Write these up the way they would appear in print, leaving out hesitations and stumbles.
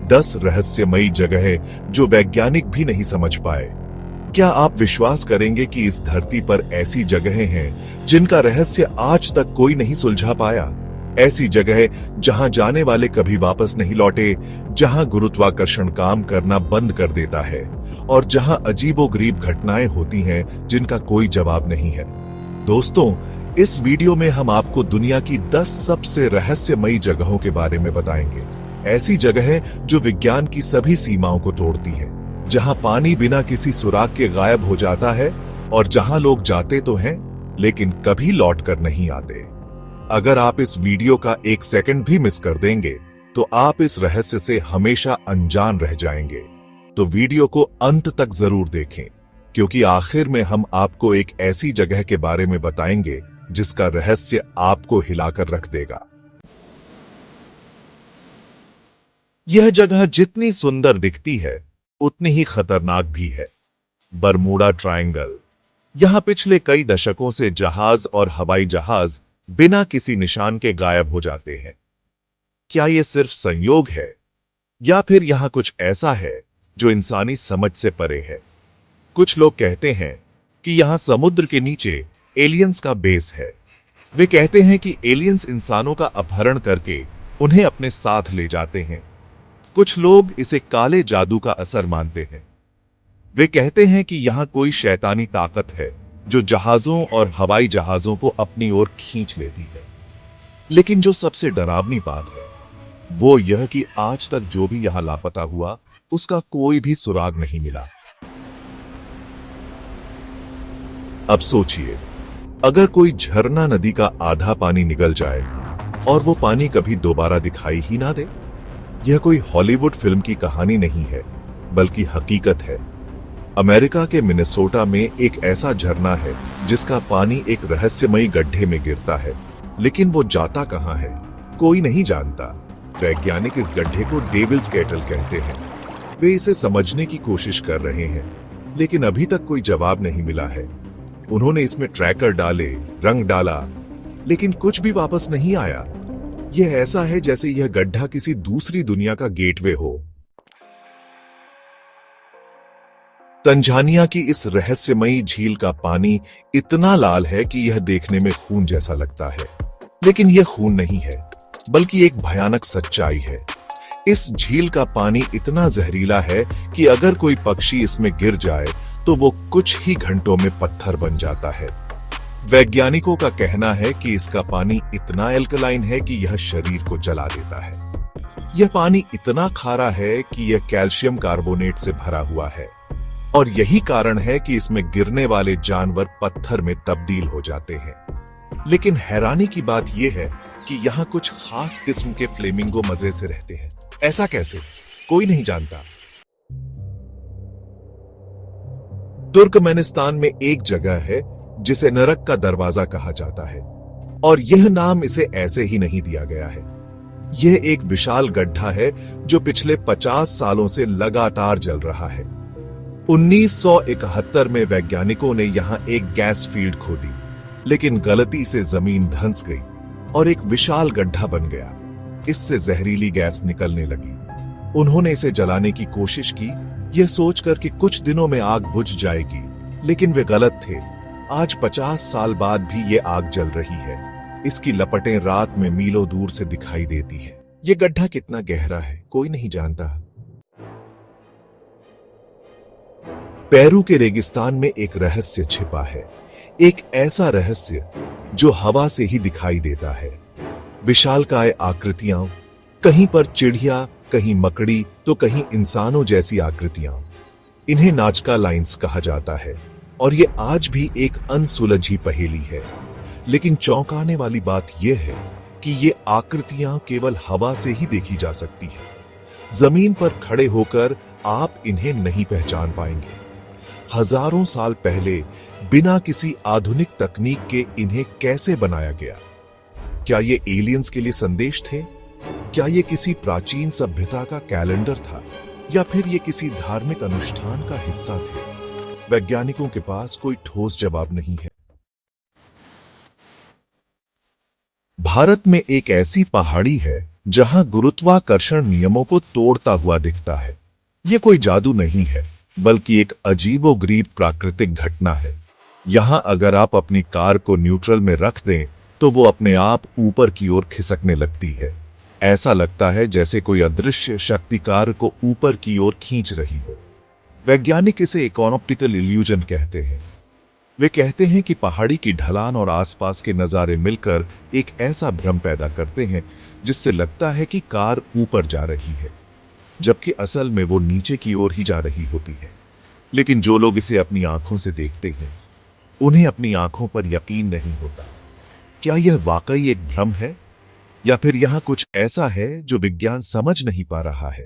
10 रहस्यमयी जगहें जो वैज्ञानिक भी नहीं समझ पाए। क्या आप विश्वास करेंगे कि इस धरती पर ऐसी जगहें हैं जिनका रहस्य आज तक कोई नहीं सुलझा पाया? ऐसी जगहें जहां जाने वाले कभी वापस नहीं लौटे, जहां गुरुत्वाकर्षण काम करना बंद कर देता है और जहां अजीबोगरीब घटनाएं होती हैं जिनका कोई जवाब नहीं है। दोस्तों, इस वीडियो में हम आपको दुनिया की 10 सबसे रहस्यमयी जगहों के बारे में बताएंगे। ऐसी जगहें जो विज्ञान की सभी सीमाओं को तोड़ती हैं, जहां पानी बिना किसी सुराग के गायब हो जाता है और जहां लोग जाते तो हैं लेकिन कभी लौट कर नहीं आते। अगर आप इस वीडियो का 1 सेकंड भी मिस कर देंगे तो आप इस रहस्य से हमेशा अनजान रह जाएंगे। तो वीडियो को अंत तक जरूर देखें, क्योंकि आखिर में हम आपको एक ऐसी जगह के बारे में बताएंगे जिसका रहस्य आपको हिलाकर रख देगा। यह जगह जितनी सुंदर दिखती है उतनी ही खतरनाक भी है। Bermuda triangle. यहां पिछले कई दशकों से जहाज और हवाई जहाज बिना किसी निशान के गायब हो जाते हैं। क्या यह सिर्फ संयोग है या फिर यहां कुछ ऐसा है जो इंसानी समझ से परे है? कुछ लोग कहते हैं कि यहां समुद्र के नीचे एलियंस का बेस है। वे कहते हैं कि एलियंस इंसानों का अपहरण करके उन्हें अपने साथ ले जाते हैं। कुछ लोग इसे काले जादू का असर मानते हैं। वे कहते हैं कि यहां कोई शैतानी ताकत है जो जहाजों और हवाई जहाजों को अपनी ओर खींच लेती है। लेकिन जो सबसे डरावनी बात है वो यह कि आज तक जो भी यहां लापता हुआ उसका कोई भी सुराग नहीं मिला। अब सोचिए, अगर कोई झरना नदी का आधा पानी निगल जाए और वो पानी कभी दोबारा दिखाई ही ना दे। यह कोई हॉलीवुड फिल्म की कहानी नहीं है, बल्कि हकीकत है। अमेरिका के मिनेसोटा में एक ऐसा झरना है जिसका पानी एक रहस्यमयी गड्ढे में गिरता है, लेकिन वो जाता कहां है कोई नहीं जानता। वैज्ञानिक इस गड्ढे को डेविल्स कैटल कहते हैं। वे इसे समझने की कोशिश कर रहे हैं, लेकिन अभी तक कोई जवाब नहीं मिला है। उन्होंने इसमें ट्रैकर डाले, रंग डाला, लेकिन कुछ भी वापस नहीं आया। यह ऐसा है जैसे यह गड्ढा किसी दूसरी दुनिया का गेटवे हो। तंजानिया की इस रहस्यमयी झील का पानी इतना लाल है कि यह देखने में खून जैसा लगता है, लेकिन यह खून नहीं है, बल्कि एक भयानक सच्चाई है। इस झील का पानी इतना जहरीला है कि अगर कोई पक्षी इसमें गिर जाए तो वो कुछ ही घंटों में पत्थर बन जाता है। वैज्ञानिकों का कहना है कि इसका पानी इतना एल्कलाइन है कि यह शरीर को जला देता है। यह पानी इतना खारा है कि यह कैल्शियम कार्बोनेट से भरा हुआ है और यही कारण है कि इसमें गिरने वाले जानवर पत्थर में तब्दील हो जाते हैं। लेकिन हैरानी की बात यह है कि यहां कुछ खास किस्म के फ्लेमिंगो मजे से रहते हैं। ऐसा कैसे, कोई नहीं जानता। तुर्कमेनिस्तान में एक जगह है जिसे नरक का दरवाजा कहा जाता है, और यह नाम इसे ऐसे ही नहीं दिया गया है। यह एक विशाल गड्ढा है जो पिछले 50 सालों से लगातार जल रहा है। 1971 में वैज्ञानिकों ने यहां एक गैस फील्ड खोदी, लेकिन गलती से जमीन धंस गई और एक विशाल गड्ढा बन गया। इससे जहरीली गैस निकलने लगी। उन्होंने इसे जलाने की कोशिश की, यह सोचकर कि कुछ दिनों में आग बुझ जाएगी, लेकिन वे गलत थे। आज 50 साल बाद भी ये आग जल रही है। इसकी लपटें रात में मीलों दूर से दिखाई देती है। ये गड्ढा कितना गहरा है कोई नहीं जानता। पेरू के रेगिस्तान में एक रहस्य छिपा है, एक ऐसा रहस्य जो हवा से ही दिखाई देता है। विशालकाय आकृतियां, कहीं पर चिड़िया, कहीं मकड़ी तो कहीं इंसानों जैसी आकृतियां। इन्हें नाजका लाइंस कहा जाता है और ये आज भी एक अनसुलझी पहेली है। लेकिन चौंकाने वाली बात यह है कि ये आकृतियां केवल हवा से ही देखी जा सकती हैं। जमीन पर खड़े होकर आप इन्हें नहीं पहचान पाएंगे। हजारों साल पहले बिना किसी आधुनिक तकनीक के इन्हें कैसे बनाया गया? क्या ये एलियंस के लिए संदेश थे? क्या ये किसी प्राचीन सभ्यता का कैलेंडर था, या फिर ये किसी धार्मिक अनुष्ठान का हिस्सा थे? वैज्ञानिकों के पास कोई ठोस जवाब नहीं है। भारत में एक ऐसी पहाड़ी है जहां गुरुत्वाकर्षण नियमों को तोड़ता हुआ दिखता है। ये कोई जादू नहीं है, बल्कि एक अजीबोगरीब प्राकृतिक घटना है। यहां अगर आप अपनी कार को न्यूट्रल में रख दें तो वो अपने आप ऊपर की ओर खिसकने लगती है। ऐसा लगता है जैसे कोई अदृश्य शक्ति कार को ऊपर की ओर खींच रही हो। वैज्ञानिक इसे एक ऑप्टिकल इल्यूजन कहते हैं। वे कहते हैं कि पहाड़ी की ढलान और आसपास के नज़ारे मिलकर एक ऐसा भ्रम पैदा करते हैं जिससे लगता है कि कार ऊपर जा रही है, जबकि असल में वो नीचे की ओर ही जा रही होती है। लेकिन जो लोग इसे अपनी आंखों से देखते हैं, उन्हें अपनी आंखों पर यकीन नहीं होता। क्या यह वाकई एक भ्रम है, या फिर यहां कुछ ऐसा है जो विज्ञान समझ नहीं पा रहा है?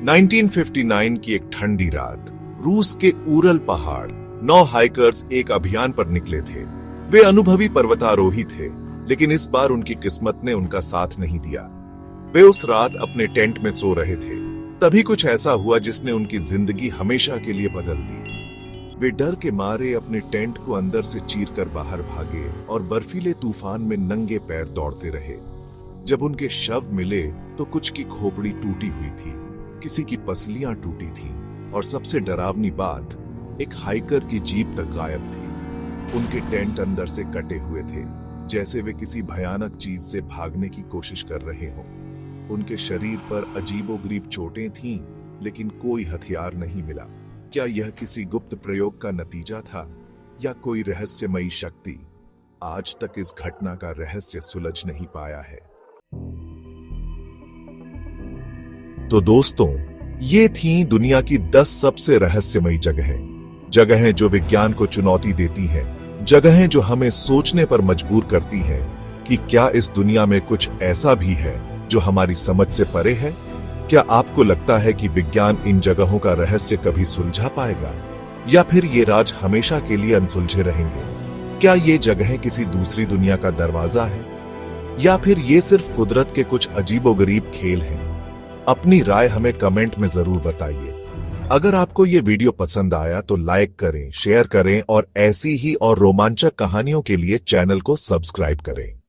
1959 की एक ठंडी रात, रूस के उरल पहाड़ 9 हाइकर्स एक अभियान पर निकले थे। वे अनुभवी पर्वतारोही थे, लेकिन इस बार उनकी किस्मत ने उनका साथ नहीं दिया। वे उस रात अपने टेंट में सो रहे थे, तभी कुछ ऐसा हुआ जिसने उनकी जिंदगी हमेशा के लिए बदल दी। वे डर के मारे अपने टेंट को अंदर से चीरकर बाहर भागे और बर्फीले तूफान में नंगे पैर दौड़ते रहे। जब उनके शव मिले तो कुछ की खोपड़ी टूटी हुई थी, किसी की पसलियां टूटी थी, और सबसे डरावनी बात, एक हाइकर की जीप तक गायब थी। उनके टेंट अंदर से कटे हुए थे, जैसे वे किसी भयानक चीज से भागने की कोशिश कर रहे हों। उनके शरीर पर अजीबोगरीब चोटें थीं, लेकिन कोई हथियार नहीं मिला। क्या यह किसी गुप्त प्रयोग का नतीजा था, या कोई रहस्यमयी शक्ति? आज तक इस घटना का रहस्य सुलझ नहीं पाया है। तो दोस्तों, ये थीं दुनिया की 10 सबसे रहस्यमयी जगहें जो विज्ञान को चुनौती देती हैं, जगहें जो हमें सोचने पर मजबूर करती हैं कि क्या इस दुनिया में कुछ ऐसा भी है जो हमारी समझ से परे है। क्या आपको लगता है कि विज्ञान इन जगहों का रहस्य कभी सुलझा पाएगा, या फिर ये राज हमेशा के लिए अनसुलझे रहेंगे? क्या ये जगहें किसी दूसरी दुनिया का दरवाजा है, या फिर ये सिर्फ कुदरत के कुछ अजीबोगरीब खेल हैं? अपनी राय हमें कमेंट में जरूर बताइए। अगर आपको ये वीडियो पसंद आया तो लाइक करें, शेयर करें और ऐसी ही और रोमांचक कहानियों के लिए चैनल को सब्सक्राइब करें।